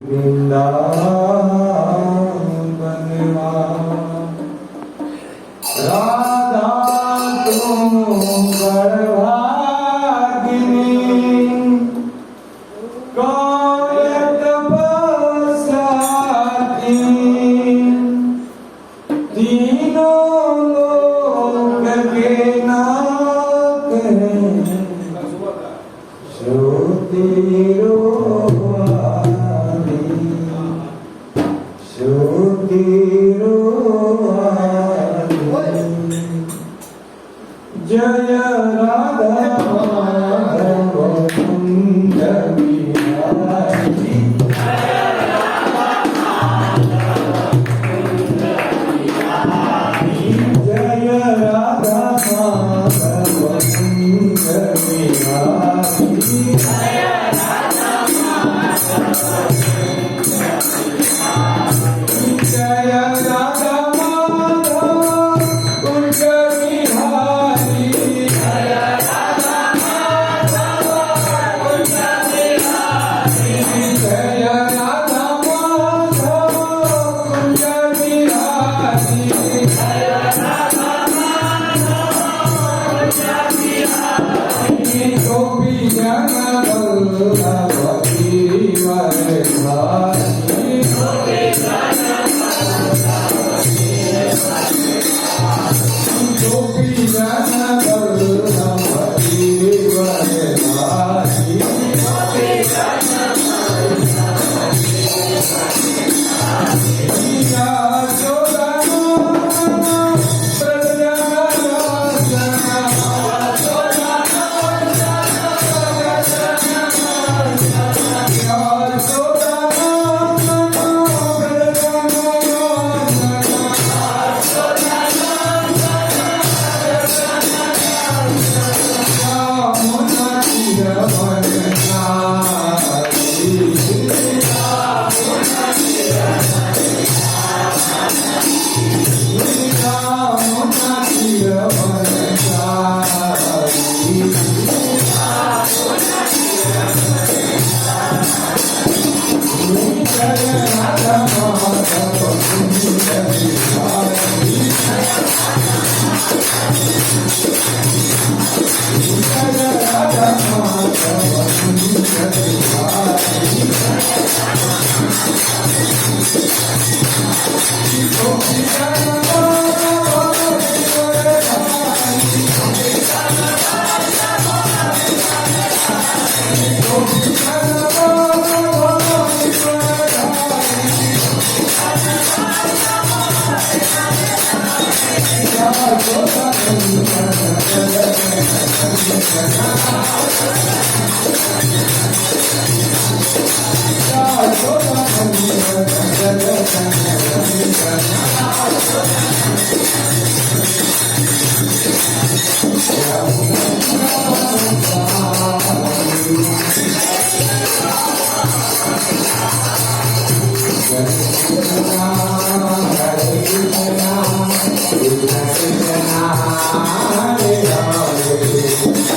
वृंदावनवा राधा तुम बड़भागिनी कौन तपस्या की तीनों लोक के नाथ हैं श्रुति जय राधा माधव कुंज बिहारी जय राधा माधव कुंज बिहारी जय Radha Madhav Kunj Bihari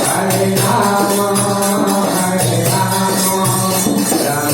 Hare Rama, Hare Rama,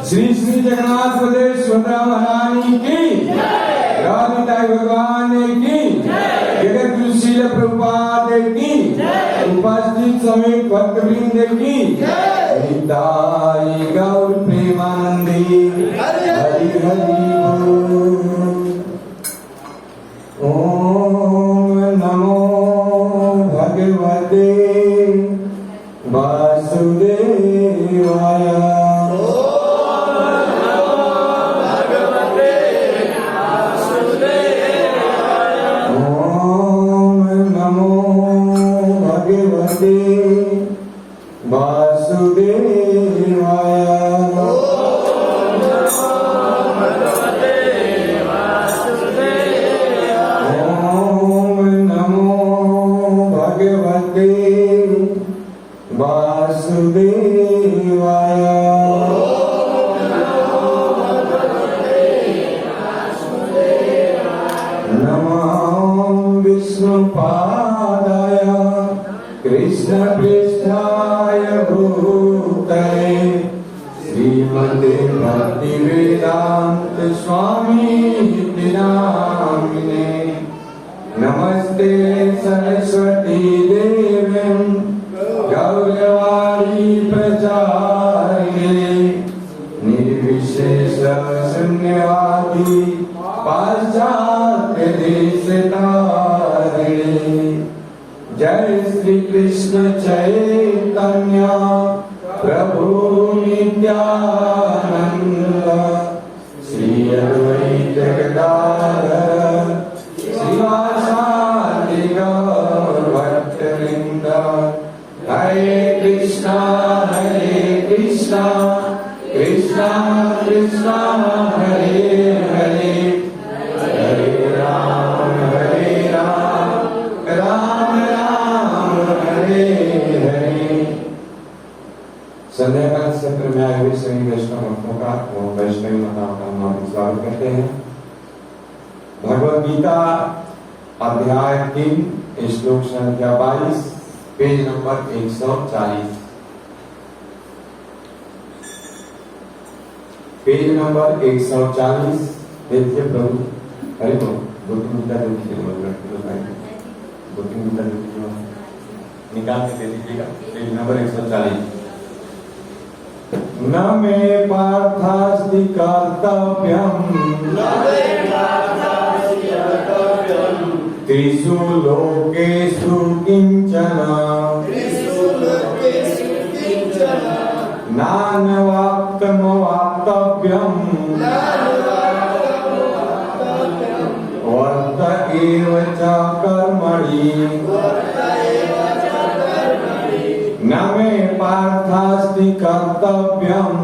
Shri Shri Jagannath Baldev Subhadra महारानी की, राधिकाई भगवान की, जगत गुरु श्रील प्रभुपाद की, उपस्थित समेत भक्तवृंद की, निताई गौर प्रेमानंदी हरि हरि बोल। ओम नमो भगवते वासुदेवाय। नमस्ते सरस्वती देवी गौरवाणी प्रचारिणे निर्विघ्नं विशेष शून्यवादी पाश्चात्य देश तारिणी। जय श्री कृष्ण चैतन्य प्रभु नित्यानंद श्री अद्वैत गदाधर श्रीवासादि गौर भक्तवृंद। हरे कृष्णा कृष्णा कृष्णा हरे हरे, हरे राम राम राम हरे हरे। संध्याकाल सत्र में आए हुए सभी वैष्णव भक्तों का एवं वैष्णवी माताओं का हम स्वागत करते हैं। भगवद गीता अध्याय 3 श्लोक संख्या 22 पेज नंबर 140। Page number 140। देखिए प्रभु, अरे प्रभु गौतम गीता देखिए, गौतम गीता देखिए, निकाल के दे दीजिएगा। Page number 140। न मे पार्थास्ति कर्तव्यम् त्रिषु लोकेषु किंचन नान्यवाप्तमवाप्तव्यम् वर्त एव च कर्मणि। न मे पार्थास्ति कर्तव्यम्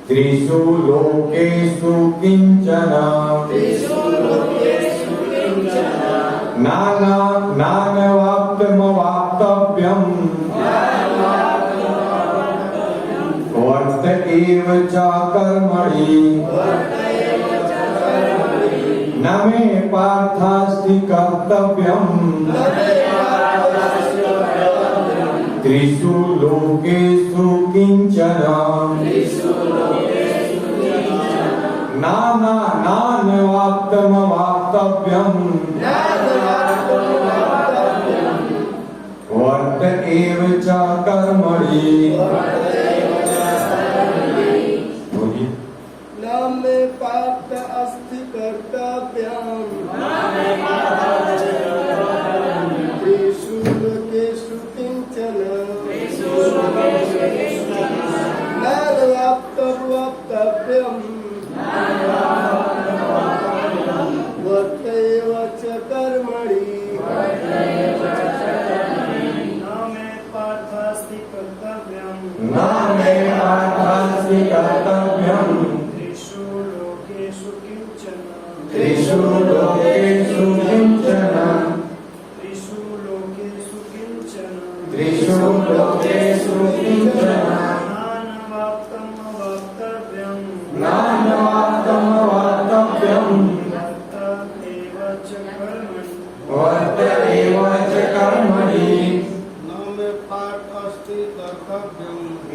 त्रिषु लोकेषु किंचन नान्यवाप्तमवाप्तव्यम् वर्त एव च कर्मणि। न मे पार्थास्ति कर्तव्यम् त्रिषु लोकेषु किंचन नान्यवाप्तमवाप्तव्यम् वर्त एव च कर्मणि। न मे पार्थ अस्ति कर्तव्यम् त्रिषु लोकेषु किंचन नान्यवाप्तमवाप्तव्यम् वर्त एव च कर्मणि। न मे पार्थ अस्ति कर्तव्यम् त्रिषु लोकेषु किंचन नान्यवाप्तमवाप्तव्यम् वर्त एव च कर्मणि।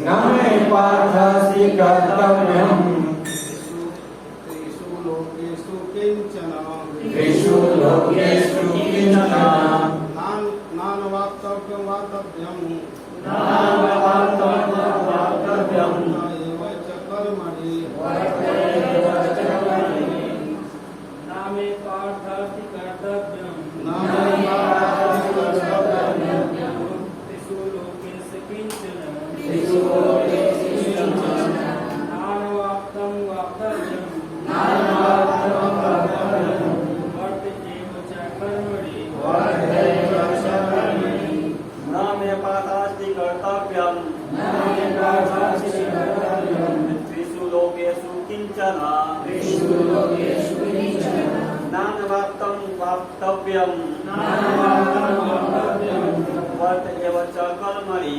न मे पार्थ अस्ति कर्तव्यम् त्रिषु लोकेषु किंचन नान्यवाप्तमवाप्तव्यम् एव च कर्मणि। न मे पार्थ अस्ति कर्तव्यम् त्रिषु लोकेषु किंचन नान्यवाप्तमवाप्तव्यम् वर्त एव च कर्मणि।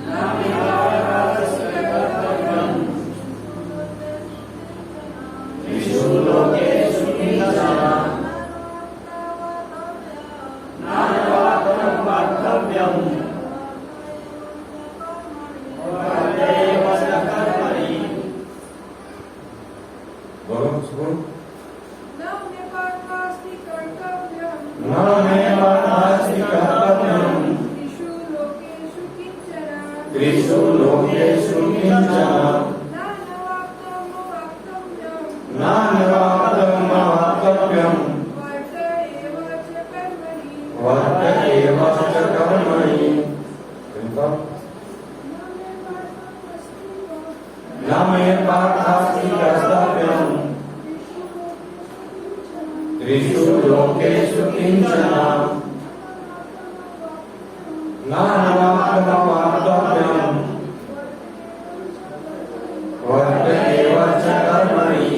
न मे पार्थास्ति कर्तव्यम् त्रिषु लोकेषु किंचन नान्यवाप्तमवाप्तव्यम् वर्त एव च कर्मणि। बोलो उसको। न मे पार्थास्ति कर्तव्यम् न मे पार्थास्ति कर्तव्यम् त्रिषु लोकेषु किंचन त्रिषु लोकेषु किंचन नान्यवाप्तमवाप्तव्यम् वर्त एव च कर्मणि वर्त एव च कर्मणि। न मे पार्थास्ति कर्तव्यम् त्रिषु लोकेषु किंचन नान्यवाप्तमवाप्तव्यम् वर्त एव च कर्मणि।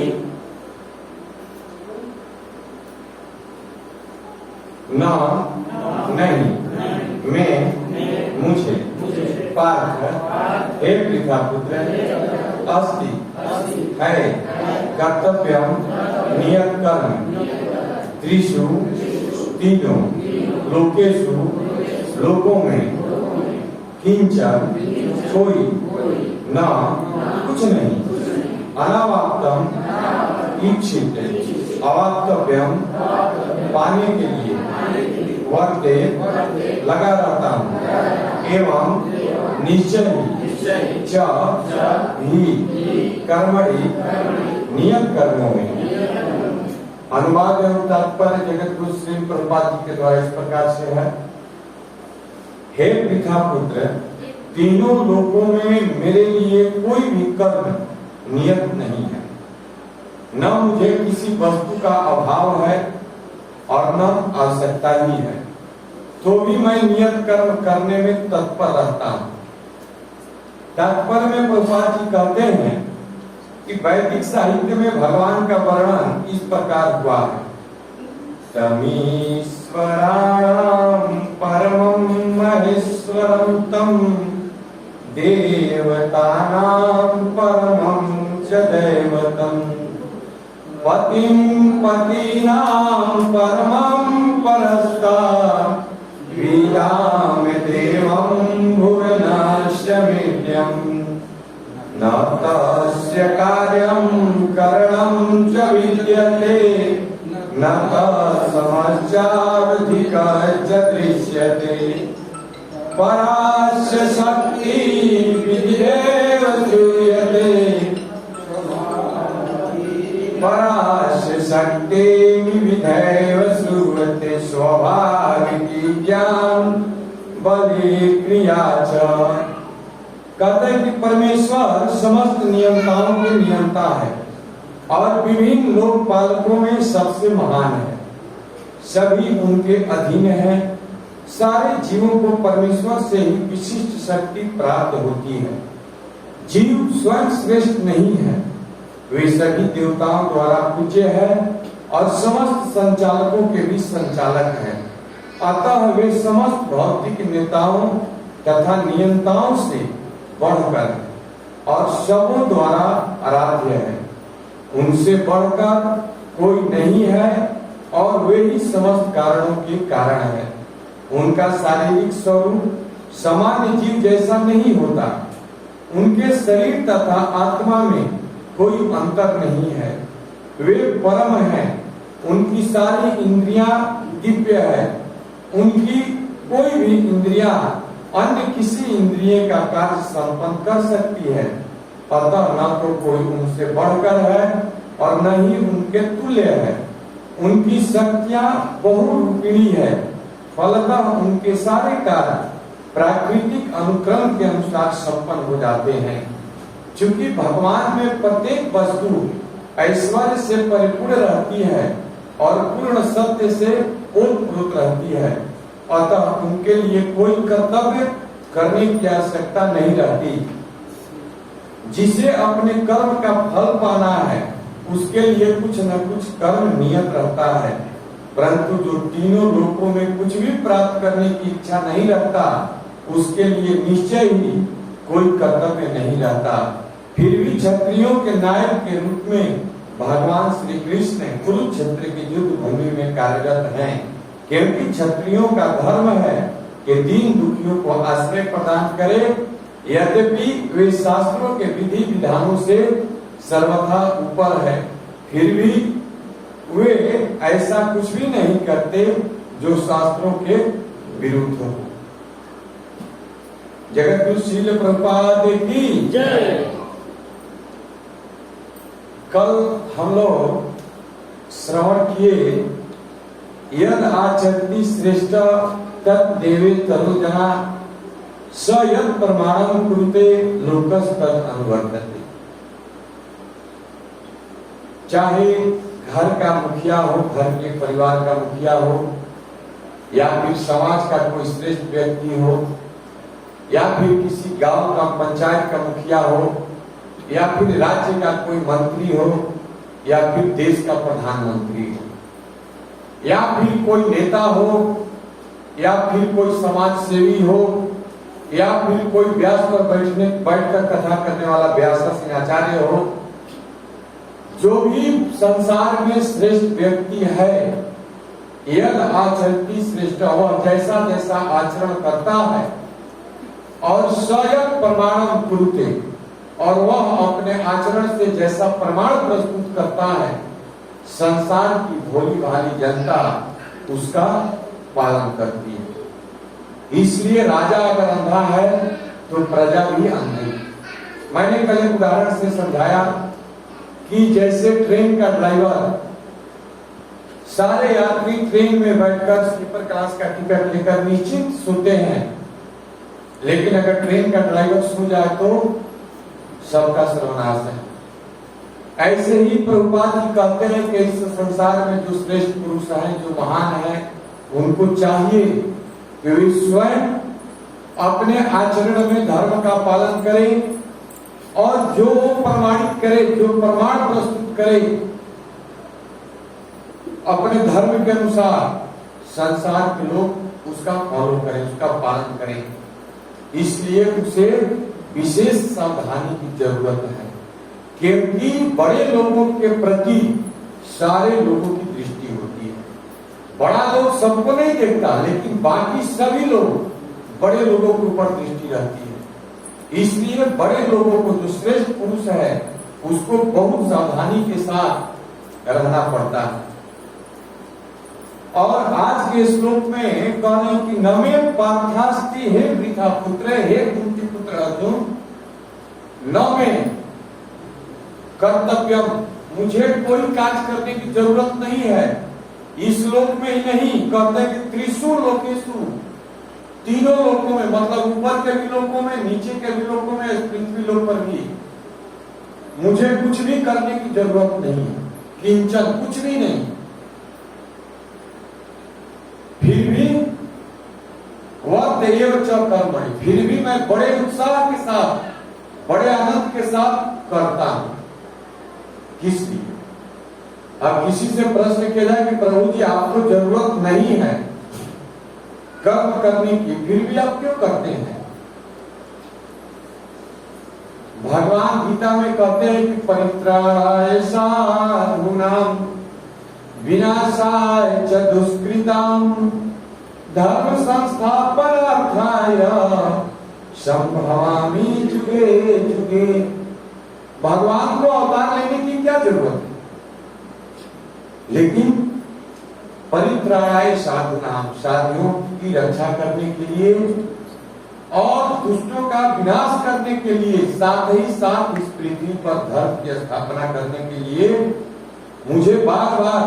न नहीं मैं मुझे पार्थ हे पिता पुत्र अस्ति है कर्तव्यम नियत कर्म त्रिषु तीनों लोकेषु लोकों में किंचन कोई न कुछ नहीं अनावाप्तम इच्छित अवाप्तव्यम पाने के लिए वर्ते लगा रहता हूँ एवं निश्चय च ही कर्मणि नियत कर्मों में। अनुवाद एवं तात्पर्य जगत गुरु श्री प्रभुपाद जी के द्वारा इस प्रकार से है। हे पिता पुत्र तीनों लोकों में मेरे लिए कोई भी कर्म नियत नहीं है। न मुझे किसी वस्तु का अभाव है और न आवश्यकता ही है, तो भी मैं नियत कर्म करने में तत्पर रहता हूँ। तात्पर्य में प्रभुपाद जी कहते हैं कि वैदिक साहित्य में भगवान का वर्णन इस प्रकार हुआ है। तमीश्वराणां परमं महेश्वरं तं देवतानां परमं च दैवतं पतिं पतीनां परमं परस्तात् वीरामि देवं भुवनाश्यमेत्यं न तस्य कार्यं करणं च विद्यते न तत्समश्चावधिकः च दृश्यते परास्य शक्ति विधिरेव श्रूयते परास्य शक्ति विधैव श्रूयते स्वाभाविकी ज्ञान बलि क्रिया च। कहते हैं कि परमेश्वर समस्त नियंताओं के नियंता है और विभिन्न लोकपालकों में सबसे महान है। सभी उनके अधीन हैं। सारे जीवों को परमेश्वर से ही विशिष्ट शक्ति प्राप्त होती है। जीव स्वयं श्रेष्ठ नहीं है, वे सभी देवताओं द्वारा पूज्य है और समस्त संचालकों के भी संचालक हैं। अतः वे समस्त भौतिक नेताओं तथा नियंताओं से बढ़कर और सबों द्वारा आराध्य है। उनसे बढ़कर कोई नहीं है और वे ही समस्त कारणों के कारण है। उनका शारीरिक स्वरूप सामान्य जीव जैसा नहीं होता। उनके शरीर तथा आत्मा में कोई अंतर नहीं है। वे परम हैं। उनकी सारी इंद्रियां दिव्य है। उनकी कोई भी इंद्रियां अन्य किसी इंद्रिय का कार्य संपन्न कर सकती है। अतः न तो कोई उनसे बढ़कर है और न ही उनके तुल्य है। उनकी शक्तियां बहुरूपिणी है। फलतः उनके सारे कार्य प्राकृतिक अनुक्रम के अनुसार संपन्न हो जाते हैं। चूंकि भगवान में प्रत्येक वस्तु ऐश्वर्य से परिपूर्ण रहती है और पूर्ण सत्य से ओतप्रोत रहती है, अतः उनके लिए कोई कर्तव्य करने की आवश्यकता नहीं रहती। जिसे अपने कर्म का फल पाना है उसके लिए कुछ न कुछ कर्म नियत रहता है, परंतु जो तीनों लोकों में कुछ भी प्राप्त करने की इच्छा नहीं रखता उसके लिए निश्चय ही कोई कर्तव्य नहीं रहता। फिर भी क्षत्रियों के नायक के रूप में भगवान श्री कृष्ण कुरुक्षेत्र की युद्ध भूमि में कार्यरत हैं, क्योंकि क्षत्रियों का धर्म है कि दीन दुखियों को आश्रय प्रदान करे। यद्यपि वे शास्त्रों के विधि विधानों से सर्वथा ऊपर है, फिर भी वे ऐसा कुछ भी नहीं करते जो शास्त्रों के विरुद्ध हो। जगत गुरु श्रील प्रभुपाद की जय। कल हम लोग श्रवण किए यद आचरति श्रेष्ठ तत् देवे तनुजना स यद प्रमाणम कुरुते लोकस तत् अनुवर्तते। चाहे घर का मुखिया हो, घर के परिवार का मुखिया हो, या फिर समाज का कोई श्रेष्ठ व्यक्ति हो, या फिर किसी गांव का पंचायत का मुखिया हो, या फिर राज्य का कोई मंत्री हो, या फिर देश का प्रधानमंत्री हो, या फिर कोई नेता हो, या फिर कोई समाज सेवी हो, या फिर कोई व्यास पर बैठकर कथा करने वाला व्यास का सिंहाचार्य हो, जो भी संसार में श्रेष्ठ व्यक्ति है, यद आचरति श्रेष्ठ, वह जैसा जैसा आचरण करता है और स्वयं प्रमाणम कुरुते, और वह अपने आचरण से जैसा प्रमाण प्रस्तुत करता है, संसार की भोली भाली जनता उसका पालन करती है। इसलिए राजा अगर अंधा है तो प्रजा भी अंधी। मैंने कल एक उदाहरण से समझाया कि जैसे ट्रेन का ड्राइवर सारे यात्री ट्रेन में बैठकर स्लीपर क्लास का टिकट लेकर निश्चिंत सोते हैं, लेकिन अगर ट्रेन का ड्राइवर सो जाए तो सबका सर्वनाश है। ऐसे ही प्रभुपाद जी कहते हैं कि इस संसार में जो श्रेष्ठ पुरुष हैं, जो महान हैं, उनको चाहिए कि वे स्वयं अपने आचरण में धर्म का पालन करें और जो प्रमाणित करे, जो प्रमाण प्रस्तुत करे अपने धर्म के अनुसार, संसार के लोग उसका फॉलो करें, उसका पालन करें। इसलिए उसे विशेष सावधानी की जरूरत है, क्योंकि बड़े लोगों के प्रति सारे लोगों की दृष्टि होती है। बड़ा लोग सबको नहीं देखता, लेकिन बाकी सभी लोग बड़े लोगों के ऊपर दृष्टि रहती है। इसलिए बड़े लोगों को, जो श्रेष्ठ पुरुष है, उसको बहुत सावधानी के साथ रहना पड़ता है। और आज के श्लोक में कह रहे कि नमे पार्थास्ति हे वृथा पुत्र, हे कुंती पुत्र अर्जुन, न में कर्तव्यम, मुझे कोई कार्य करने की जरूरत नहीं है। इस लोक में ही नहीं, कहते हैं कि त्रिशु लोकेशु, तीनों लोकों में, मतलब ऊपर के भी लोकों में, नीचे के भी लोकों में, पृथ्वी लोक पर भी मुझे कुछ भी करने की जरूरत नहीं, किंचन, कुछ भी नहीं। फिर भी वर्तएव च कर्मणि, फिर भी मैं बड़े उत्साह के साथ, बड़े आनंद के साथ करता हूं। किस लिए? अब किसी से प्रश्न किया जाए कि प्रभु जी आपको जरूरत नहीं है कर्म करने की, फिर भी आप क्यों करते हैं? भगवान गीता में कहते हैं कि परित्राणाय साधूनां विनाशाय च दुष्कृतां धर्म संस्थापनार्थाय संभवामि जुगे जुगे। भगवान को अवतार लेने की क्या जरूरत है? लेकिन परित्राणाय साधूनां, साधुओं की रक्षा करने के लिए और दुष्टों का विनाश करने के लिए, साथ ही साथ इस पृथ्वी पर धर्म की स्थापना करने के लिए मुझे बार बार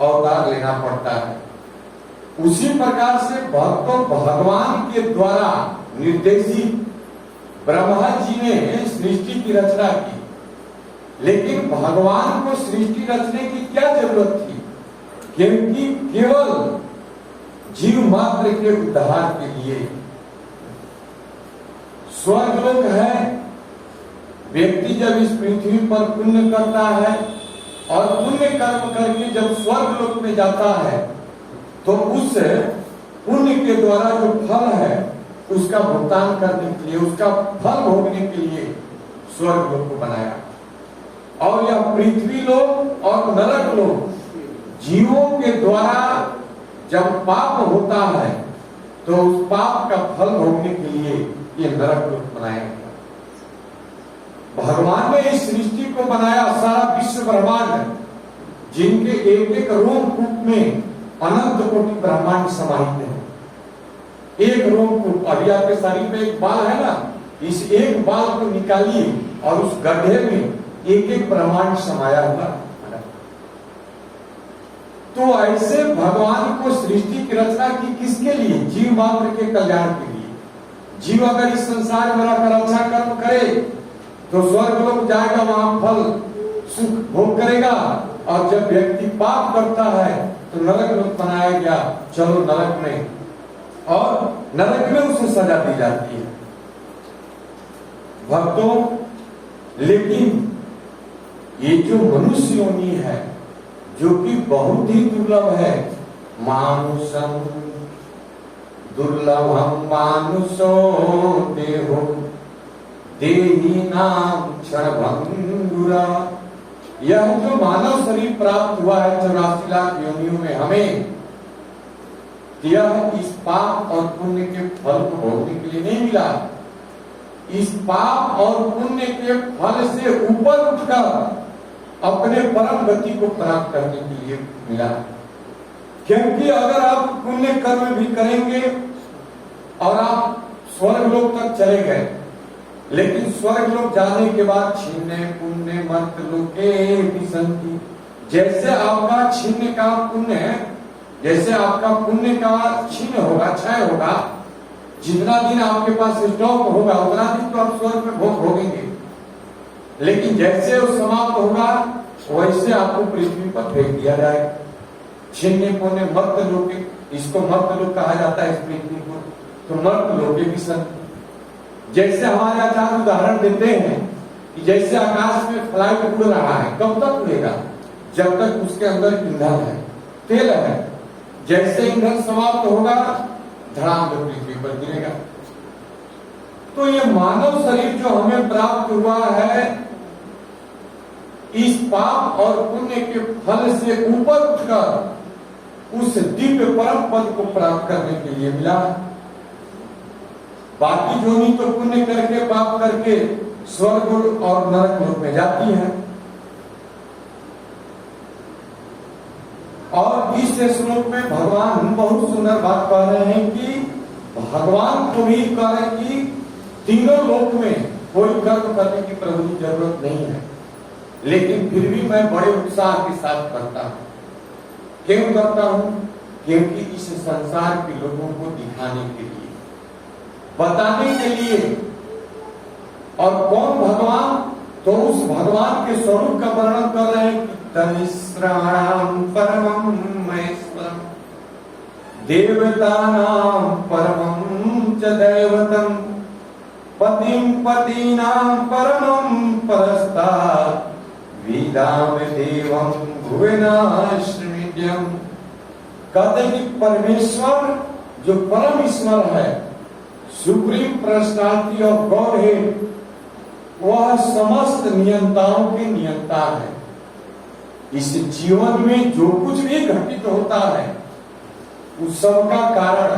अवतार लेना पड़ता है। उसी प्रकार से भक्तों भगवान के द्वारा निर्देशित ब्रह्मा जी ने सृष्टि की रचना की, लेकिन भगवान को सृष्टि रचने की क्या जरूरत थी? क्योंकि केवल जीव मात्र के उद्धार के लिए। स्वर्गलोक है, व्यक्ति जब इस पृथ्वी पर पुण्य करता है और पुण्य कर्म करके जब स्वर्गलोक में जाता है, तो उस पुण्य के द्वारा जो फल है उसका भुगतान करने के लिए, उसका फल भोगने के लिए स्वर्गलोक को बनाया। और यह पृथ्वी लोक और नरक लोक जीवों के द्वारा जब पाप होता है तो उस पाप का फल भोगने के लिए ये नरक लोक बनाया गया। भगवान ने इस सृष्टि को बनाया, सारा विश्व ब्रह्मांड, जिनके एक एक रोमकूप में अनंत कोटि ब्रह्मांड समाहित है। एक रोमकूप, अभी आपके शरीर में एक बाल है ना, इस एक बाल को निकालिए और उस गड्ढे में एक एक ब्रह्मांड समाया हुआ। तो ऐसे भगवान को सृष्टि की रचना की किसके लिए? जीव मात्र के कल्याण के लिए। जीव अगर इस संसार में रहकर अच्छा कर्म करे तो स्वर्ग लोक जाएगा, वहां फल सुख भोग करेगा। और जब व्यक्ति पाप करता है तो नरक लोक बनाया गया, चलो नरक में, और नरक में उसे सजा दी जाती है। भक्तों, लेकिन ये जो मनुष्य योनि है, जो कि बहुत ही दुर्लभ है, मानुषम दुर्लभम मानुषो देहो देही नाम क्षणभंगुरा। यह जो मानव शरीर प्राप्त हुआ है 84 लाख योनियों में हमें, यह इस पाप और पुण्य के फल को भोगने के लिए नहीं मिला। इस पाप और पुण्य के फल से ऊपर उठकर अपने परम गति को प्राप्त करने के लिए मिला। क्योंकि अगर आप पुण्य कर्म भी करेंगे और आप स्वर्ग लोक तक चले गए, लेकिन स्वर्ग लोक जाने के बाद छिन्ने पुण्य मत लोके विसंति, जैसे आपका छिन्न का पुण्य है, जैसे आपका पुण्य का छिन्न होगा, क्षय होगा, जितना दिन आपके पास स्टॉक होगा उतना दिन तो आप स्वर्ग में भोग भोगेंगे। लेकिन जैसे वो समाप्त होगा वैसे आपको पृथ्वी पर फेंक दिया जाए। छिन्न पुण्य मर्त लोके, इसको मर्त लोक कहा जाता है इस पृथ्वी को, तो मर्त लोके भी संत। जैसे हमारे आचार्य उदाहरण देते हैं कि जैसे आकाश में फ्लाइट उड़ रहा है, कब तक उड़ेगा? जब तक उसके अंदर ईंधन है, तेल है। जैसे ईंधन समाप्त होगा धड़ाम से पृथ्वी पर गिरेगा। तो ये मानव शरीर जो हमें प्राप्त हुआ है, इस पाप और पुण्य के फल से ऊपर उठकर उस दिव्य परम पद को प्राप्त करने के लिए मिला। बाकी जोनी तो पुण्य करके पाप करके स्वर्ग और नरक लोक में जाती है। और इस श्लोक में भगवान बहुत सुंदर बात कह रहे हैं कि भगवान को भी कह रहे हैं कि तीनों लोक में कोई कर्म करने की प्रभु की जरूरत नहीं है, लेकिन फिर भी मैं बड़े उत्साह के साथ करता हूं। क्यों करता हूं? क्योंकि इस संसार के लोगों को दिखाने के लिए, बताने के लिए। और कौन भगवान? तो उस भगवान के स्वरूप का वर्णन कर रहे हैं कि तनिश्राणाम परमं महेश्वरम देवतानां परमं च दैवतम पतिं पतीनां परमं परस्तात् विदाम देवं भुवनाश्रमित्यं। कहते कि परमेश्वर जो परम ईश्वर है, सुप्रीम पर्सनालिटी ऑफ गॉड है, वह समस्त नियंताओं के नियंता है। इस जीवन में जो कुछ भी घटित होता है उस सब का कारण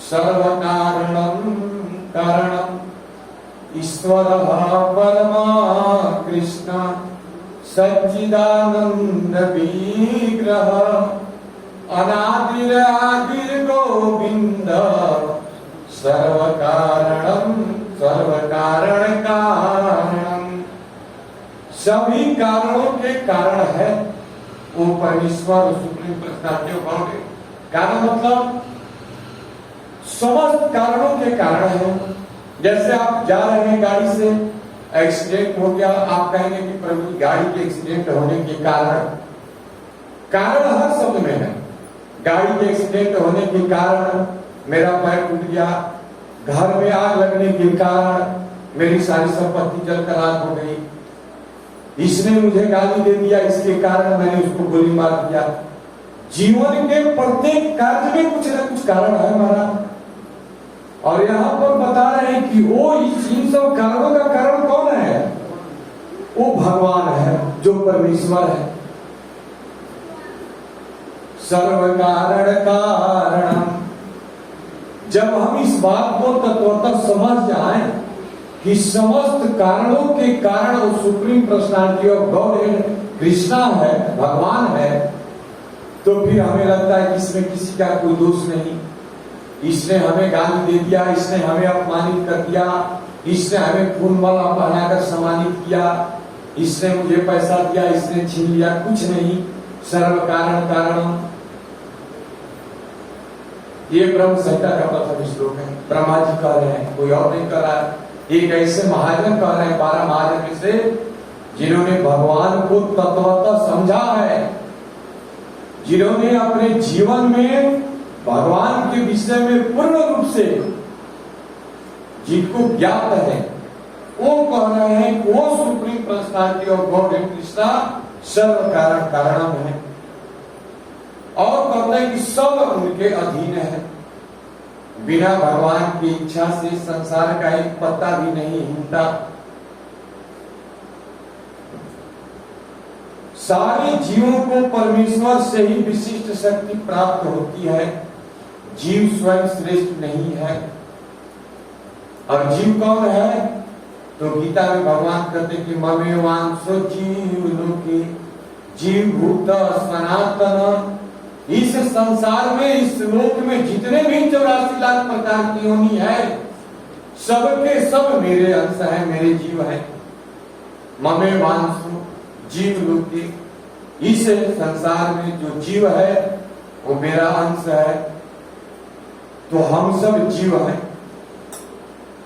सर्व कारणम कारणम ईश्वर परमा कृष्ण सच्चिदानंद विग्रह अनादिर आदिर गोविंद सर्व कारणम सर्व कारण कारणम। सभी कारणों के कारण है वो परमेश्वर सुप्रीम पर्सनालिटी ऑफ गॉड है। कारण मतलब समस्त कारणों के कारण है। जैसे आप जा रहे हैं गाड़ी से, एक्सीडेंट हो गया, आप कहेंगे कि प्रभु गाड़ी के एक्सीडेंट होने के कारण हर शब्द में है। गाड़ी के एक्सीडेंट होने के कारण मेरा पैर टूट गया, घर में आग लगने के कारण मेरी सारी संपत्ति जलकर आग हो गई, इसने मुझे गाली दे दिया, इसके कारण मैंने उसको गोली मार दिया। जीवन के प्रत्येक कार्य में कुछ न कुछ कारण है हमारा। और यहाँ पर बता रहे हैं कि वो इन सब कारणों का कारण कौन है? वो भगवान है जो परमेश्वर है। सर्व कारण कारणम। जब हम इस बात को तत्वतः समझ जाएं कि समस्त कारणों के कारण वो supreme personality of God Krishna है, भगवान है, तो फिर हमें लगता है कि इसमें किसी का कोई दोष नहीं। इसने हमें गाली दे दिया, इसने हमें अपमानित कर दिया, इसने हमें खूनमाला पहनाकर सम्मानित किया, इसने मुझे पैसा दिया, इसने छीन लिया। कुछ नहीं, सर्व कारण कारण। ये ब्रह्म संहिता का प्रथम श्लोक है। ब्रह्मा जी कह रहे हैं, कोई और नहीं कह रहा है। एक ऐसे महाजन कह रहे हैं 12 महाजन में से, जिन्होंने भगवान को तत्वतः समझा है, जिन्होंने अपने जीवन में भगवान के विषय में पूर्ण रूप से जिनको ज्ञात है, वो कह रहे हैं वो supreme personality of God and Krishna सर्व कारण कारणम है, और कहते हैं कि सब उनके अधीन है। बिना भगवान की इच्छा से संसार का एक पत्ता भी नहीं हिलता। सारे जीवों को परमेश्वर से ही विशिष्ट शक्ति प्राप्त होती है। जीव स्वयं श्रेष्ठ नहीं है। और जीव कौन है? तो गीता में भगवान कहते कि ममे वांसो जीव लोके जीव भूत सनातन। इस संसार में, इस लोक में जितने भी 84 लाख प्रकार की योनि है, सबके सब मेरे अंश है, मेरे जीव है। ममे वांसो जीव लोके, इस संसार में जो जीव है वो मेरा अंश है। तो हम सब जीव हैं,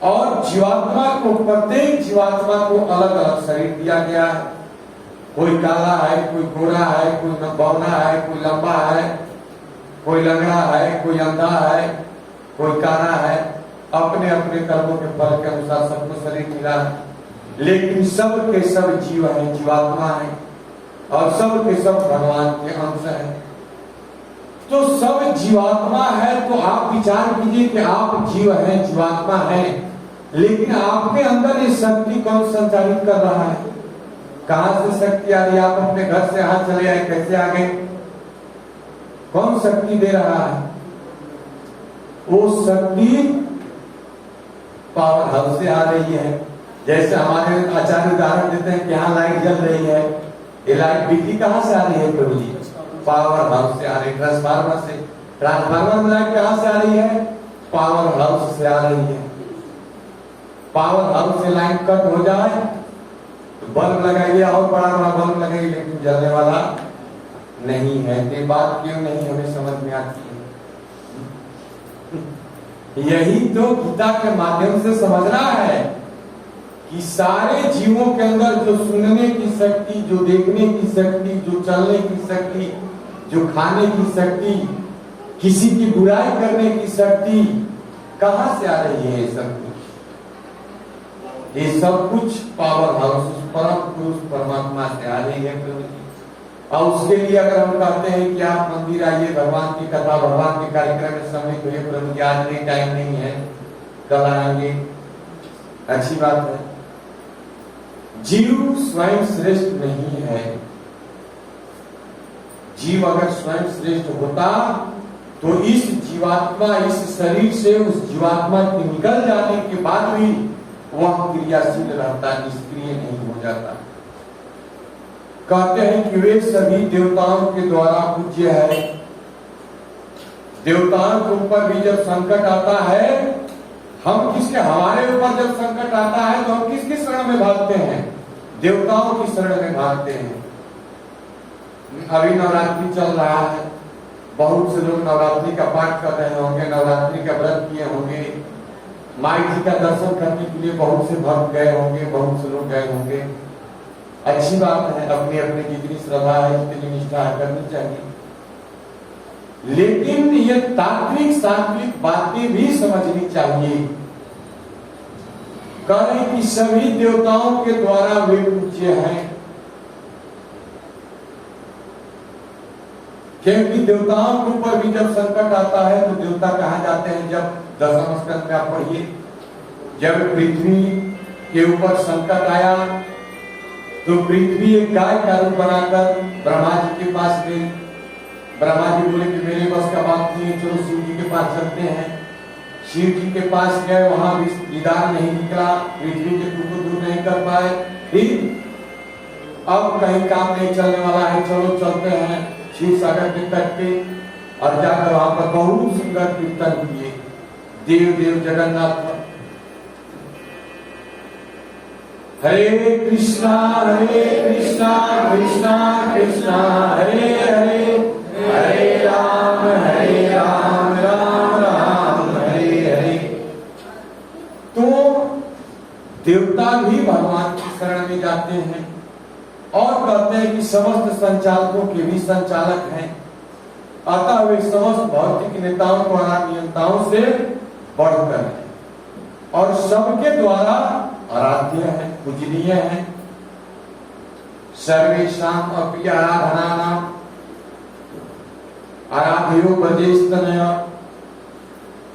और जीवात्मा को, प्रत्येक जीवात्मा को अलग अलग शरीर दिया गया है। कोई काला है, कोई गोरा है, कोई बौना है, कोई लंबा है, कोई लंगड़ा है, कोई अंधा है, कोई काना है। अपने अपने कर्मों के फल के अनुसार सबको शरीर मिला है, लेकिन सब के सब जीव हैं, जीवात्मा है, और सब के सब भगवान के अंश हैं। तो सब जीवात्मा है, तो आप विचार कीजिए कि आप जीव हैं, जीवात्मा हैं, लेकिन आपके अंदर ये शक्ति कौन संचालित कर रहा है? कहां से शक्ति आ रही है? आप अपने घर से हाथ चले आए, कैसे आ गए? कौन शक्ति दे रहा है? वो शक्ति पावर हाउस से आ रही है। जैसे हमारे आचार्य उदाहरण देते हैं कि यहाँ लाइट जल रही है, ये लाइट बिजली कहाँ से आ रही है प्रभु जी? पावर हाउस से आ रही है, ट्रांसफार्मर से। ट्रांसफार्मर में लाइट कहाँ से आ रही है? पावर हाउस से आ रही है। पावर हाउस से लाइन कट हो जाए तो बल्ब लगाइए, और बड़ा बड़ा बल्ब लगाइए, लेकिन जलने वाला नहीं है। ये बात क्यों नहीं हमें समझ में आती है? यही तो गीता के माध्यम से समझना है कि सारे जीवों के अंदर जो सुनने की शक्ति, जो देखने की शक्ति, जो चलने की शक्ति, जो खाने की शक्ति, किसी की बुराई करने की शक्ति कहां से आ रही है? ये सब कुछ पावर हाउस परम पुरुष परमात्मा से आ रही है प्रभु जी। और उसके लिए अगर हम कहते हैं कि आप मंदिर आइए, भगवान की कथा, भगवान के कार्यक्रम में सम्मिलित हुए, प्रभु जी आज नहीं, टाइम नहीं है, कल आएंगे, अच्छी बात है। जीव स्वयं श्रेष्ठ नहीं है। जीव अगर स्वयं श्रेष्ठ होता तो इस जीवात्मा, इस शरीर से उस जीवात्मा के निकल जाने के बाद भी वह क्रियाशील रहता, निष्क्रिय नहीं हो जाता। कहते हैं कि वे सभी देवताओं के द्वारा पूज्य है। देवताओं के ऊपर भी जब संकट आता है, हमारे ऊपर जब संकट आता है तो हम किसकी शरण में भागते हैं? देवताओं की शरण में भागते हैं। अभी नवरात्रि चल रहा है, बहुत से लोग नवरात्रि का पाठ कर रहे होंगे, नवरात्रि का व्रत किए होंगे, माई जी का दर्शन करने के लिए बहुत से भक्त गए होंगे, बहुत से लोग गए होंगे। अच्छी बात है, अपनी अपनी जितनी श्रद्धा है, जितनी निष्ठा है, करनी चाहिए। लेकिन ये तात्विक सात्विक बातें भी समझनी चाहिए। कहें कि सभी देवताओं के द्वारा वे पूज्य हैं, क्योंकि देवताओं के ऊपर भी जब संकट आता है तो देवता कहाँ जाते हैं? जब दशम स्कंद में आप पढ़िए, जब पृथ्वी के ऊपर संकट आया तो पृथ्वी एक गाय का रूप बनाकर ब्रह्मा जी के पास गई। ब्रह्मा जी बोले कि मेरे बस का बात नहीं है, चलो शिव जी के पास चलते हैं। शिव जी के पास गए, वहां भी दीदार नहीं निकला, पृथ्वी के दुख को दूर नहीं कर पाए। फिर अब कहीं काम नहीं चलने वाला है, चलो चलते हैं शिव सागर के तट पे, और जाकर वहां पर बहुत सुंदर कीर्तन किए, देव देव जगन्नाथ। हरे कृष्णा कृष्णा कृष्णा हरे हरे, हरे राम राम राम हरे हरे। तो देवता भी भगवान की शरण में जाते हैं और कहते हैं कि समस्त संचालकों के भी संचालक हैं, अतः वे समस्त भौतिक नेताओं को नियंताओं से बढ़कर हैं और सबके द्वारा आराध्य है, पूजनीय है। सर्वेषां अपि आराधनानां आराध्यो भजेस्तनय,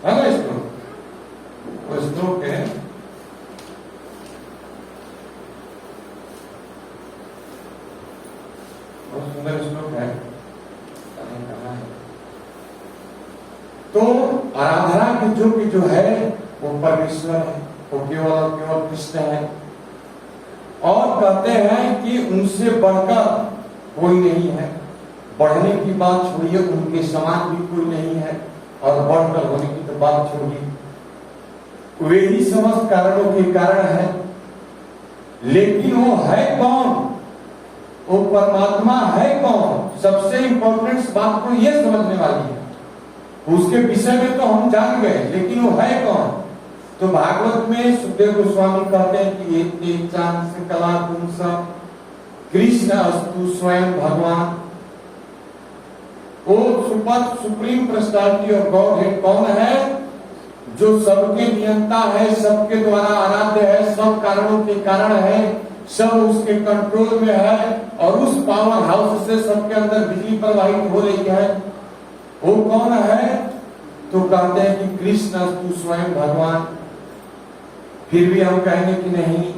है ना श्लोक? वो श्लोक है, बहुत सुंदर श्लोक है। तो आराधना की जो है वो परमेश्वर है, वो केवल कृष्ण है, और कहते हैं कि उनसे बढ़कर कोई नहीं है। बढ़ने की बात छोड़िए, उनके समान भी कोई नहीं है, और बढ़कर होने की तो बात छोड़िए, वे ही समस्त कारणों के कारण है। लेकिन वो है कौन? वो परमात्मा है कौन? सबसे इंपॉर्टेंट बात को ये समझने वाली है। उसके विषय में तो हम जान गए, लेकिन वो है कौन? तो भागवत में सुखदेव गोस्वामी कहते हैं कि एक चांद से कला पुंस कृष्ण अस्तु स्वयं भगवान। वो supreme personality of God head कौन है? जो सबके नियंता है, सबके द्वारा आराध्य है, सब कारणों के कारण है, सब उसके कंट्रोल में है, और उस पावर हाउस से सबके अंदर बिजली प्रवाहित हो रही है। वो कौन है? तो कहते हैं कि कृष्ण अस्तु स्वयं भगवान। फिर भी हम कहेंगे कि नहीं,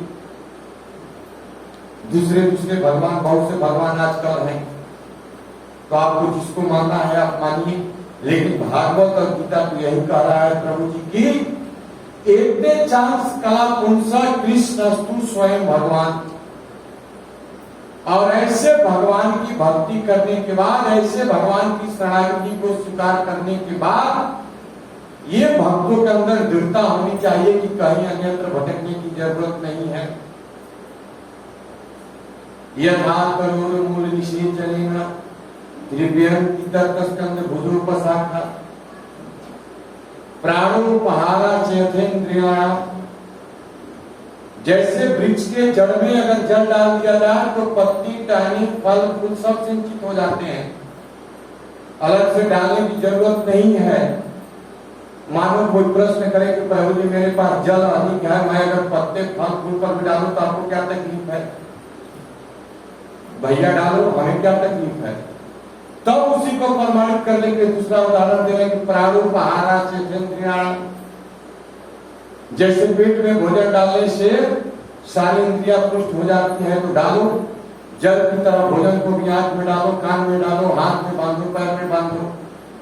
दूसरे भगवान, बहुत से भगवान आजकल हैं, तो आपको जिसको मानना है आप मानिए, लेकिन भागवत और गीता तो यही कह रहा है प्रभु जी की एते चांस कला पुंसा कृष्ण अस्तु स्वयं भगवान। और ऐसे भगवान की भक्ति करने के बाद, ऐसे भगवान की शरणागति को स्वीकार करने के बाद, ये भक्तों के अंदर दृढ़ता होनी चाहिए कि कहीं अन्यत्र भटकने की जरूरत नहीं है। यथा करोड़ मूल निषेचनेन त्रिव्यंति तत्स्कंद भुजोपशाखा प्राणोपहारा चेथेन्द्रियाणाम। जैसे वृक्ष के जड़ में अगर जल डाल दिया जाए तो पत्ती, टहनी, फल, फूल सब सिंचित हो जाते हैं, अलग से डालने की जरूरत नहीं है। मानो कोई प्रश्न करे कि प्रभु जी मेरे पास जल अधिक है, मैं अगर पत्ते, फल, फूल पर भी डालूं तो आपको क्या तकलीफ है? भैया डालो, हमें क्या तकलीफ है? तब उसी को प्रमाणित करने के दूसरा उदाहरण दे रहे कि प्राणोपहारा चेथेन्द्रियाणाम। जैसे पेट में भोजन डालने से सारी इंद्रियां पुष्ट हो जाती है, तो डालो जल की तरह भोजन को भी आंख में डालो, कान में डालो, हाथ में बांधो, पैर में बांधो,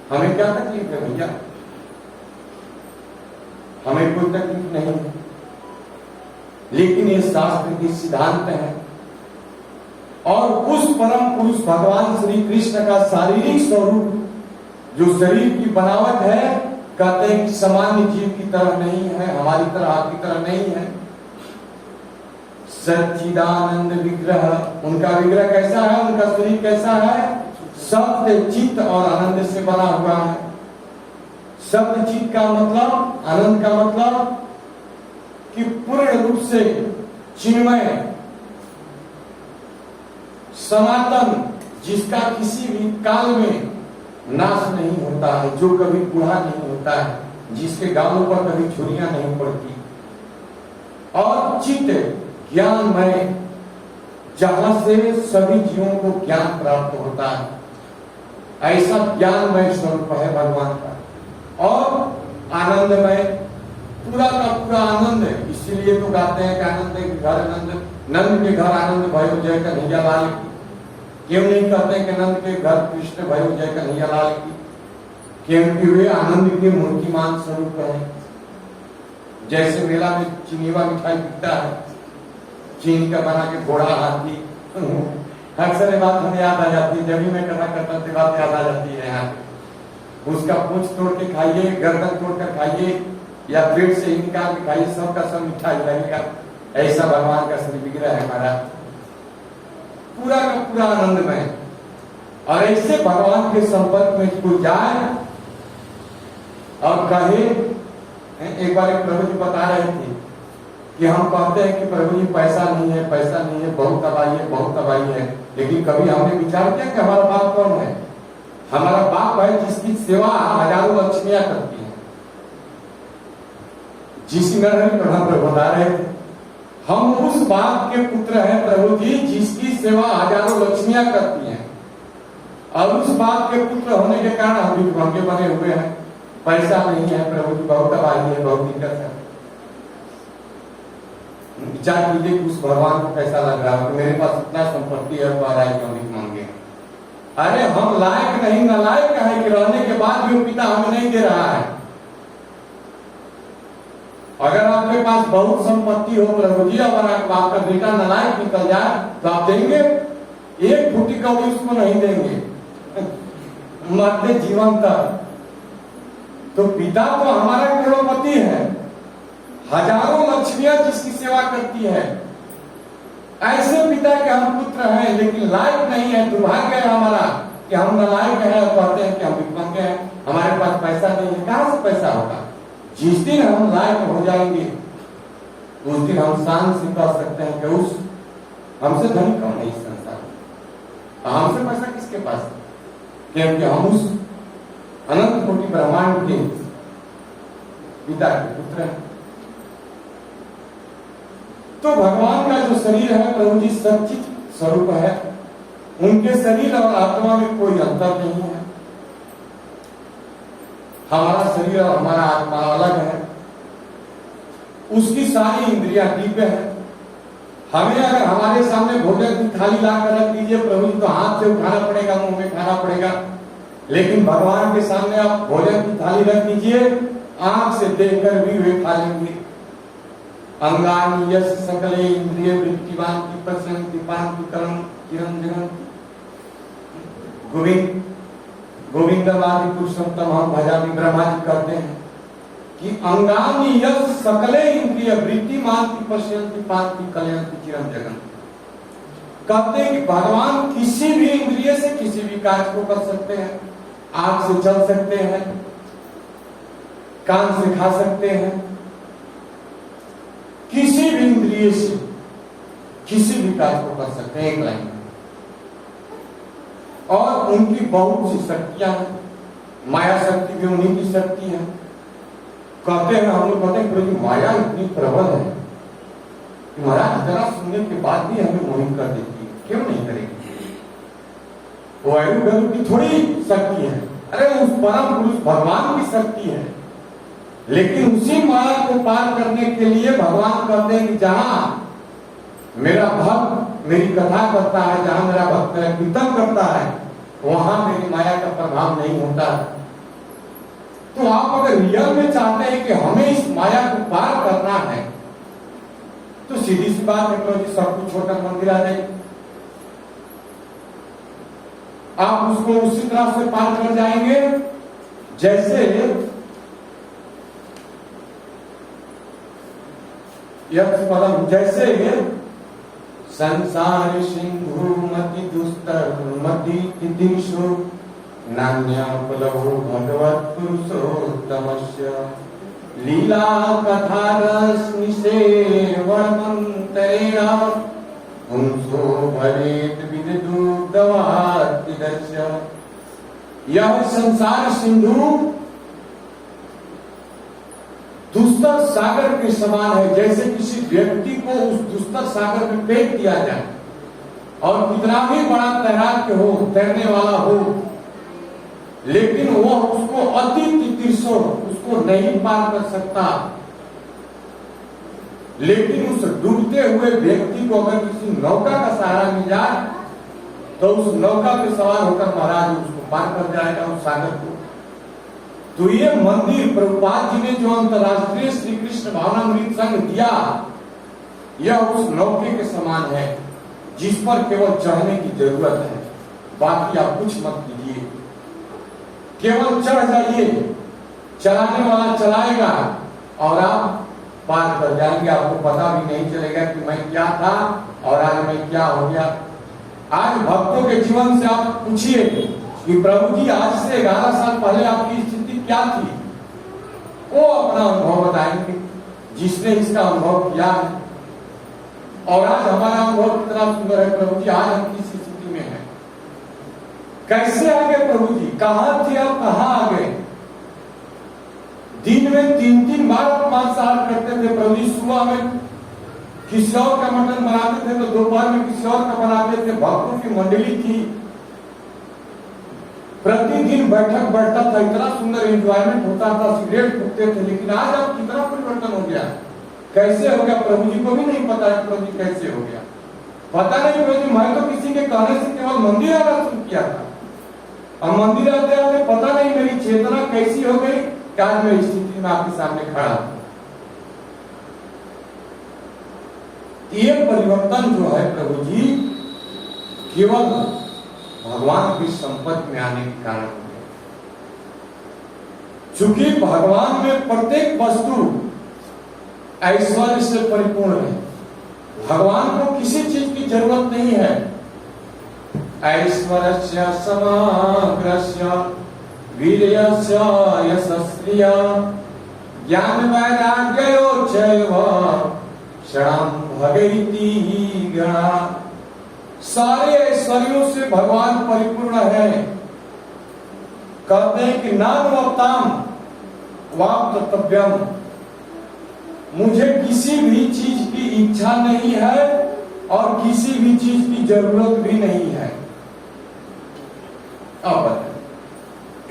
हमें क्या तकलीफ है भैया? हमें कोई तकलीफ नहीं है। लेकिन ये शास्त्र के सिद्धांत है, और उस परम पुरुष भगवान श्री कृष्ण का शारीरिक स्वरूप जो शरीर की बनावट है, कहते हैं कि सामान्य जीव की तरह नहीं है, हमारी तरह, आपकी तरह नहीं है। सच्चिदानंद विग्रह, उनका विग्रह कैसा है? उनका शरीर कैसा है? सत्य, चित्त और आनंद से बना हुआ है। सत्य चित्त का मतलब, आनंद का मतलब कि पूर्ण रूप से चिन्मय, सनातन, जिसका किसी भी काल में नाश नहीं होता है, जो कभी बूढ़ा नहीं होता है, जिसके गालों पर कभी छुरियां नहीं पड़ती, और चित्त ज्ञानमय, जहां से सभी जीवों को ज्ञान प्राप्त होता है, ऐसा ज्ञानमय स्वरूप है भगवान का। और आनंदमय, पूरा का पूरा आनंद है। इसीलिए तो गाते हैं कि आनंद के घर नंद, नंद के घर आनंद भयो जय कन्हैया लाल की। क्यों नहीं कहते कि नंद के घर कृष्ण भयो जय कन्हैया लाल की? क्योंकि वे आनंद के मूर्तिमान स्वरूप है। जैसे मेला में चीनीवा मिठाई बिकता है, चीनी का बना के घोड़ा हाथी, अक्सर ये बात हमें याद आ जाती है। जब भी मैं कथा करता हूँ बात याद आ जाती है। यहाँ उसका पूंछ तोड़ के खाइए, गर्दन तोड़ कर खाइए, या पेट से ही निकाल के खाइए, सबका सब मिठाई लगेगा। ऐसा भगवान का शरीर विग्रह है हमारा, पूरा का पूरा आनंदमय। और ऐसे भगवान के संपर्क में कोई जाए और कहे, एक बार एक प्रभु जी बता रहे थे कि हम कहते हैं कि प्रभु जी पैसा नहीं है, पैसा नहीं है, बहुत तबाही है, बहुत तबाही है, लेकिन कभी हमने विचार किया कि हमारा बाप कौन है? हमारा बाप है जिसकी सेवा हजारों लक्ष्मियां करती हैं। जिस प्रभु बता रहे थे, हम उस बाप के पुत्र हैं प्रभु जी जिसकी सेवा हजारों लक्ष्मियां करती हैं, और उस बाप के पुत्र होने के कारण हम भी भंगे बने हुए हैं। पैसा नहीं है प्रभु जी, बहुत तबाही है, बहुत दिक्कत है। विचार कीजिए कि उस भगवान को कैसा लग रहा है, मेरे पास इतना संपत्ति है, भीख मांगे। अरे हम लायक नहीं, नालायक है कि रहने के बाद भी पिता हमें नहीं दे रहा है। अगर आपके पास बहुत संपत्ति हो प्रभु जी, अगर आपका बेटा नालायक निकल जाए तो आप देंगे? एक फुटी का भी उसको नहीं देंगे, मरते जीवन तक। तो पिता तो हमारा करोड़पति है, हजारों लक्ष्मियां जिसकी सेवा करती है। ऐसे पिता के हम पुत्र हैं, लेकिन लायक नहीं है। दुर्भाग्य है हमारा कि हम नालायक हैं और कहते हैं कि हम भिखमंगे हैं, हमारे पास पैसा नहीं है। कहां से पैसा होगा? जिस दिन हम लायक हो जाएंगे उस दिन हम शान से कह सकते हैं कि उस हमसे धनी कौन है इस संसार में, हमसे पैसा किसके पास है? क्योंकि हम उस अनंत कोटि ब्रह्मांड के पिता के पुत्र हैं। तो भगवान का जो शरीर है प्रभु जी सच्चित स्वरूप है, उनके शरीर और आत्मा में कोई अंतर नहीं है। हमारा शरीर और हमारा आत्मा अलग है, उसकी सारी इंद्रियां दिव्य है। हमें अगर हमारे सामने भोजन की थाली ला कर रख दीजिए प्रभु जी, तो हाथ से उठाना पड़ेगा, मुंह में खाना पड़ेगा। लेकिन भगवान के सामने आप भोजन की थाली रख दीजिए, आंख से देखकर भी वे खा लेंगे। अंगानि यस्य सकले इंद्रिय वृत्तिवान की पश्यन्ति पान्ति कर्म किरण जगन। गोविंदवादि पुरुषोत्तम हम भजामि, ब्रह्मा जी कहते हैं कि अंगानि यस्य सकले इंद्रिय वृत्तिमान की पश्यन्ति पान्ति कलयन्ति चिरं जगन। कहते हैं कि भगवान किसी भी इंद्रिय से किसी भी कार्य को कर सकते हैं। आंख से चल सकते हैं, कान से खा सकते हैं, किसी भी इंद्रिय से किसी भी कार्य को कर सकते हैं एक लाइन में। और उनकी बहुत सी शक्तियां हैं, माया शक्ति भी उन्हीं की शक्ति है। कहते हैं, हम लोग कहते हैं कि माया इतनी प्रबल है कि महाराज जरा सुनने के बाद भी हमें मोहित कर देती है, क्यों नहीं करेगी? वो वायु की थोड़ी शक्ति है, अरे उस परम पुरुष भगवान की शक्ति है। लेकिन उसी माया को पार करने के लिए भगवान कहते हैं कि जहां मेरा भक्त मेरी कथा करता है, जहां मेरा भक्त मेरा कीर्तन करता है, वहां मेरी माया का प्रभाव नहीं होता। तो आप अगर रियल में चाहते हैं कि हमें इस माया को पार करना है, तो सीधी सी बात है कि सब कुछ छोड़कर मंदिर आ जाए। आप उसको उसी तरह से पार कर जाएंगे जैसे जैसे संसार सिंधु मति दुस्तर मति तितिशु नान्या पलवो भगवत पुरुषोत्तमस्य लीला कथा रसनिसेवनंतरेण पुंसो भरेत विदुग्धवातिदस्य। यह संसार सिंधु दुस्तर सागर के समान है। जैसे किसी व्यक्ति को उस दुस्तर सागर में फेंक दिया जाए और कितना भी बड़ा तैराक हो, तैरने वाला हो, लेकिन वो उसको अति तितिर्षो उसको नहीं पार कर सकता। लेकिन उस डूबते हुए व्यक्ति को अगर किसी नौका का सहारा मिल जाए तो उस नौका पे सवार होकर महाराज उसको पार कर जाएगा उस सागर को। तो ये मंदिर प्रभुपाद जी ने जो अंतर्राष्ट्रीय श्री कृष्ण भावनामृत संघ दिया, यह उस नौके के समान है जिस पर केवल चढ़ने की जरूरत है, बाकी आप कुछ मत कीजिए, केवल चढ़ जाइए, चलाने वाला चलाएगा और आप पार कर जाएंगे। आपको पता भी नहीं चलेगा कि मैं क्या था और आज मैं क्या हो गया। आज भक्तों के जीवन से आप पूछिए कि प्रभु जी आज से 11 साल पहले आपकी स्थिति क्या थी, वो अपना अनुभव बताएंगे जिसने इसका अनुभव किया है। और आज हमारा अनुभव कितना सुंदर है, प्रभु जी आज हम किस स्थिति में हैं, कैसे आ गए प्रभु जी, कहां थे अब कहां आ गए। दिन में 3-3 बार मांसाहार करते थे प्रभु जी, सुबह में किसी और का मटन बनाते थे तो दोपहर में किसी और का बनाते थे। भक्तों की मंडली थी, प्रतिदिन बैठक बैठता था, इतना सुंदर एंजॉयमेंट होता था, सिगरेट फूकते थे। लेकिन आज अब कितना परिवर्तन हो गया, कैसे हो गया प्रभु जी को भी नहीं पता है प्रभु जी कैसे हो गया, पता नहीं प्रभु जी। मैं तो किसी के कहने से केवल मंदिर आना शुरू किया था, अब मंदिर आते आते पता नहीं मेरी चेतना कैसी हो गई, आज मैं स्थिति में आपके सामने खड़ा हूं। ये परिवर्तन जो है प्रभु जी केवल भगवान की संपत्ति में आने के कारण है। चूंकि भगवान में प्रत्येक वस्तु ऐश्वर्य से परिपूर्ण है, भगवान को किसी चीज की जरूरत नहीं है। ऐश्वर्यस्य समग्रस्य वीर्यस्य यशस्त्रिया ज्ञान वैराग्योच्चैव क्षणं भगैति गणा। सारे ऐश्वर्यों से भगवान परिपूर्ण है। कहते हैं कि नानुवक्ताम वाप्तव्यम, मुझे किसी भी चीज की इच्छा नहीं है और किसी भी चीज की जरूरत भी नहीं है। अब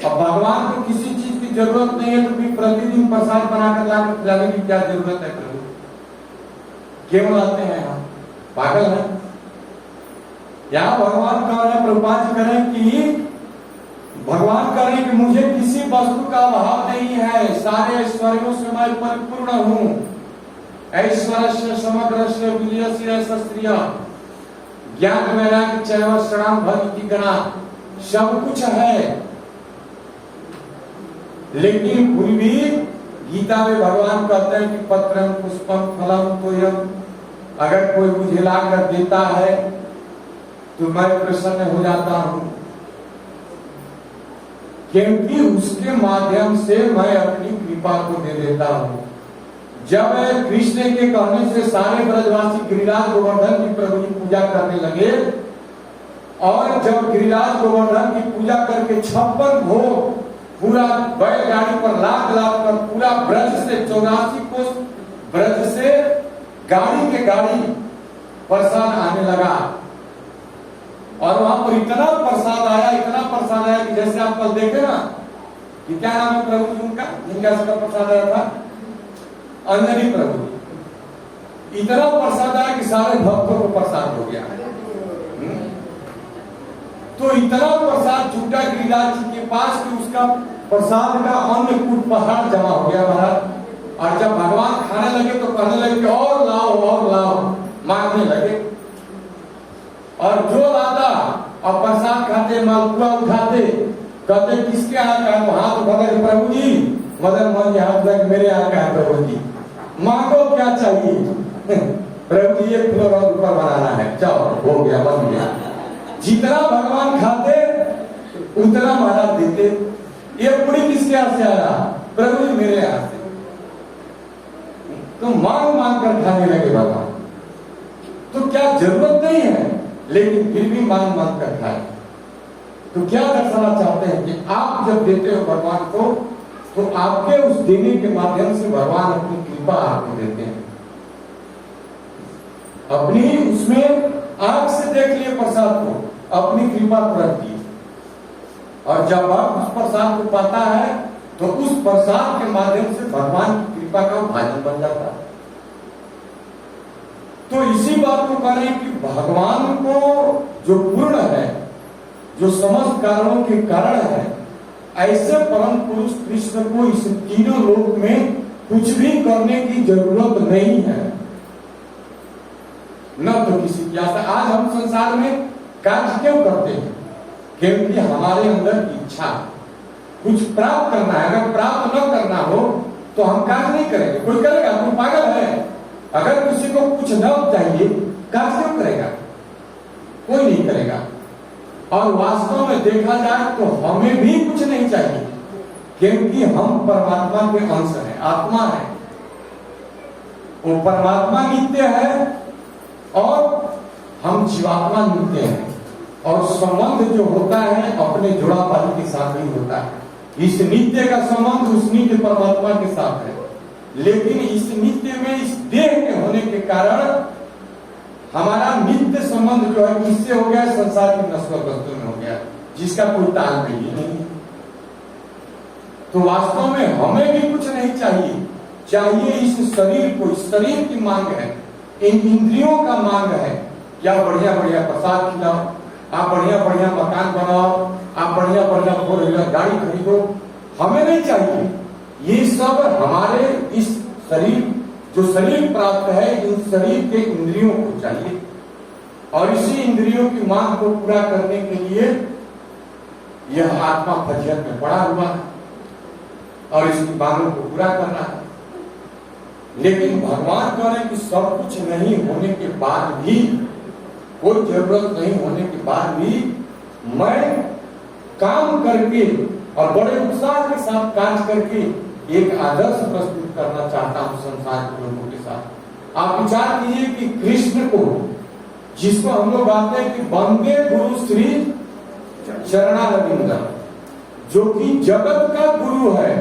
भगवान को किसी चीज की जरूरत नहीं है तो फिर प्रतिदिन प्रसाद बनाकर लाकर खिलाने की क्या जरूरत है प्रभु? केवल आते हैं हम, पागल है। यहाँ भगवान कह रहे हैं, प्रभुपाद जी कह रहे हैं कि भगवान कह रहे हैं कि मुझे किसी वस्तु का अभाव नहीं है, सारे ऐश्वर्यों से मैं परिपूर्ण हूँ। ऐश्वर्य समग्र वीर्यस्य यशस्त्रिया ज्ञान वैराग्य चैव क्षणं भगति गणा, सब कुछ है। लेकिन फिर भी गीता में भगवान कहते हैं कि पत्रम पुष्पम फलम तोयम, अगर कोई मुझे लाकर देता है तो मैं प्रसन्न हो जाता हूं, क्योंकि उसके माध्यम से मैं अपनी कृपा को दे देता हूं। जब कृष्ण के कहने से सारे ब्रजवासी गिरिराज गोवर्धन की प्रभु की पूजा करने लगे, और जब गिरिराज गोवर्धन की पूजा करके 56 भोग पूरा बैलगाड़ी पर लाद कर पूरा ब्रज से 84 कोस ब्रज से गाड़ी के गाड़ी प्रसाद आने लगा, और वहां पर इतना प्रसाद आया कि जैसे आप कल देखे ना कि क्या नाम है प्रभु जी उनका, जिनका सबका प्रसाद आया था, अंजनी प्रभु। इतना प्रसाद आया कि सारे भक्तों को प्रसाद हो गया। तो इतना प्रसाद छूटा गिरिराज जी के पास कि उसका प्रसाद का अन्नकूट पहाड़ जमा हो गया महाराज। और जब भगवान खाने लगे तो कहने लगे और लाओ, मांगने लगे। और जो लाता और प्रसाद खाते, मालपुआ उठाते, कहते किसके यहाँ का है, हाथ उठा के प्रभु जी, मदन मोहन जी हाथ लगे मेरे यहाँ का है प्रभु जी, मांगो क्या चाहिए। प्रभु जी एक फ्लोर और ऊपर बनाना है, चलो हो गया, बन गया। जितना भगवान खाते उतना महाराज देते। ये पूरी किसके यहाँ से आया, प्रभु जी मेरे यहाँ से। तो मांग कर खाने लगे भगवान। तो क्या जरूरत नहीं है, लेकिन फिर भी मांग कर खाए। तो क्या दर्शाना चाहते हैं कि आप जब देते हो भगवान को, तो आपके उस देने के माध्यम से भगवान अपनी कृपा आपको देते हैं। अपनी उसमें आंख से देख लिए प्रसाद को, अपनी कृपा को रख दी, और जब आप उस प्रसाद को पाता है तो उस प्रसाद के माध्यम से भगवान की कृपा का भाजन बन जाता है। तो इसी बात को कह रहे हैं कि भगवान को जो पूर्ण है, जो समस्त कारणों के कारण है, ऐसे परम पुरुष कृष्ण को इस तीनों लोक में कुछ भी करने की जरूरत नहीं है, न तो किसी की आशा। आज हम संसार में कार्य क्यों करते हैं? क्योंकि हमारे अंदर इच्छा कुछ प्राप्त करना है। अगर प्राप्त न करना हो तो हम कार्य नहीं करेंगे। कोई करेगा? कोई पागल है? अगर किसी को कुछ न चाहिए, कार्य क्यों करेगा? कोई नहीं करेगा। और वास्तव में देखा जाए तो हमें भी कुछ नहीं चाहिए, क्योंकि हम परमात्मा के अंश हैं, आत्मा है। वो परमात्मा नित्य है और हम जीवात्मा नित्य हैं। और संबंध जो होता है अपने जुड़ापन के साथ ही होता है। इस नित्य का संबंध उस नित्य परमात्मा के साथ है, लेकिन इस नित्य में इस देह के होने के कारण हमारा नित्य संबंध जो है किससे हो गया? संसार की नस्बत वस्तु में हो गया, जिसका कोई तालमेल ही नहीं है। तो वास्तव में हमें भी कुछ नहीं चाहिए। चाहिए इस शरीर को, इस शरीर की मांग है, इन इंद्रियों का मांग है। क्या बढ़िया बढ़िया प्रसाद खिलाओ, आप बढ़िया बढ़िया मकान बनाओ, आप बढ़िया बढ़िया 4 व्हीलर गाड़ी खरीदो, हमें नहीं चाहिए। ये सब हमारे इस शरीर, जो शरीर प्राप्त है, इन शरीर के इंद्रियों को चाहिए। और इसी इंद्रियों की मांग को पूरा करने के लिए यह आत्मा फजियत में पड़ा हुआ है और इसकी मांगों को पूरा करना है। लेकिन भगवान कह रहे हैं कि सब कुछ नहीं होने के बाद भी, कोई जरूरत नहीं होने के बाद भी मैं काम करके और बड़े उत्साह के साथ कार्य करके एक आदर्श प्रस्तुत करना चाहता हूं संसार के लोगों के साथ। आप विचार कीजिए कि कृष्ण को, जिसको हम लोग आते हैं कि वंदे गुरु श्री चरणारविंद, जो कि जगत का गुरु है।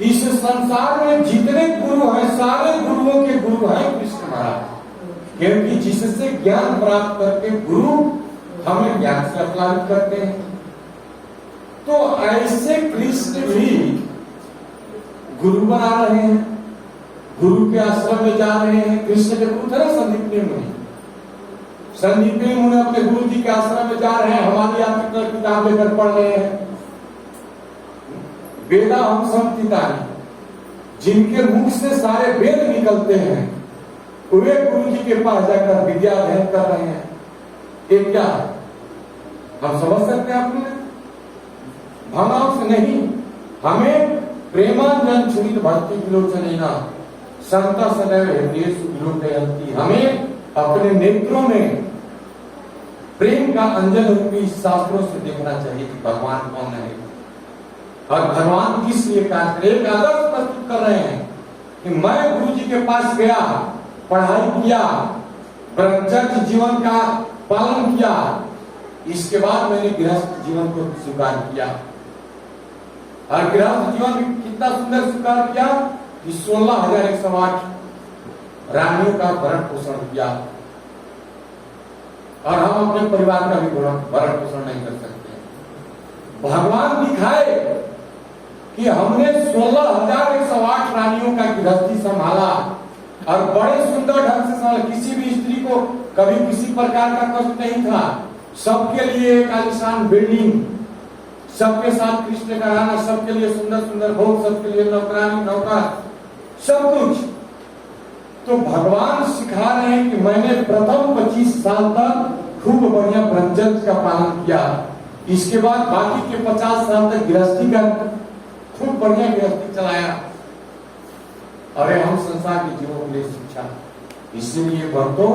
इस संसार में जितने गुरु हैं, सारे गुरुओं के गुरु हैं कृष्ण महाराज, क्योंकि जिससे ज्ञान प्राप्त करके गुरु हमें ज्ञान से अपलावित करते हैं। तो ऐसे कृष्ण भी गुरु बना रहे हैं, गुरु के आश्रम में जा रहे हैं। कृष्ण के गुरु थे संदीपनी मुनि। संदीपनी मुनि अपने गुरु जी के आश्रम में जा रहे हैं, हमारी आप किताब लेकर पढ़ रहे हैं। वेदा हम संपितानी, जिनके मुख से सारे वेद निकलते हैं, वे गुरु जी के पास जाकर विद्या अध्ययन कर रहे हैं। ये क्या है? हम समझ सकते हैं अपने भावनाओं से नहीं। हमें प्रेमांजन छुरित भक्ति विलोचनेना संता सदैव हृदयेषु विलोकयन्ति, हमें अपने नेत्रों में प्रेम का अंजन रूपी शास्त्रों से देखना चाहिए कि भगवान कौन है और भगवान किस लिए कार्य करे। एक आदर्श प्रस्तुत कर रहे हैं कि मैं गुरु जी के पास गया, पढ़ाई किया, ब्रह्मचर्य जीवन का पालन किया, इसके बाद मैंने गृहस्थ जीवन को स्वीकार किया। और गृहस्थ जीवन कितना सुंदर स्वीकार किया कि 16,108 रानियों का भरण पोषण किया। और हम अपने परिवार का भी भरण पोषण नहीं कर सकते। भगवान दिखाए कि हमने 16,108 रानियों का गृहस्थी संभाला और बड़े सुंदर ढंग से संभाला। किसी भी स्त्री को कभी किसी प्रकार का कष्ट नहीं था। सबके लिए एक आलीशान बिल्डिंग, सबके साथ कृष्ण का रहना, सबके लिए सुंदर सुंदर भोग, सबके लिए नौकरानी, नौकर, सब कुछ। तो भगवान सिखा रहे हैं कि मैंने प्रथम 25 साल तक खूब बढ़िया ब्रह्मचर्य का पालन किया, इसके बाद बाकी के 50 साल तक गृहस्थी का खूब बढ़िया गृहस्थी चलाया। अरे हम संसार के जीवों के लिए शिक्षा। इसलिए भक्तों,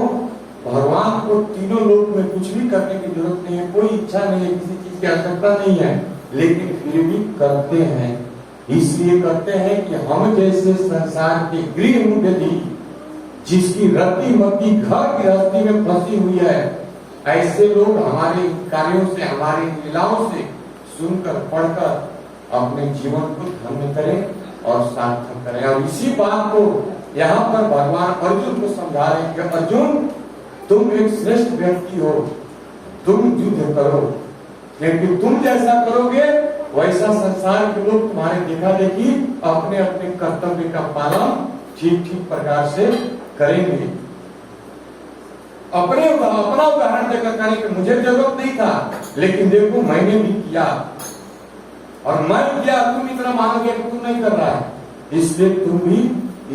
भगवान को तीनों लोक में कुछ भी करने की जरूरत नहीं है, कोई इच्छा नहीं है, किसी चीज की आवश्यकता नहीं है, लेकिन फिर भी करते हैं। इसलिए करते हैं कि हम जैसे संसार के गृह मुद्दी, जिसकी रति मती घर गृहस्थी में फंसी हुई है, ऐसे लोग हमारे कार्यों से, हमारी लीलाओं से सुनकर पढ़कर अपने जीवन को धन्य करें और सार्थक करें। और इसी बात को यहाँ पर भगवान अर्जुन को समझा रहे हैं कि अर्जुन, तुम एक श्रेष्ठ व्यक्ति हो, तुम युद्ध करो, क्योंकि तुम जैसा करोगे वैसा संसार के लोग तुम्हारे देखा देखी अपने अपने कर्तव्य का पालन ठीक ठीक प्रकार से करेंगे। अपना उदाहरण देकर करें कि मुझे जरूरत नहीं था, लेकिन देखो मैंने भी किया। और मर गया, तुम इतना मान गया कि तुम नहीं कर रहा है, इसलिए तुम भी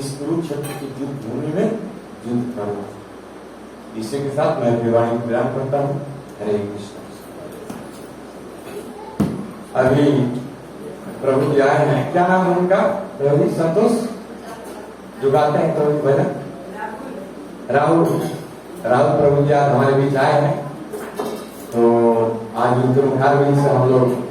इस कुरुक्षेत्र की युद्ध भूमि में युद्ध करो। इसी के साथ मैं अपनी वाणी को विराम करता हूं। हरे कृष्ण। अभी प्रभु जी आए हैं, क्या नाम है उनका? प्रभु जी संतोष जो गाते हैं प्रभु जी भजन, राहुल प्रभु जी आज हमारे बीच आए हैं। तो आज उनके मुखारबिंद से हम लोग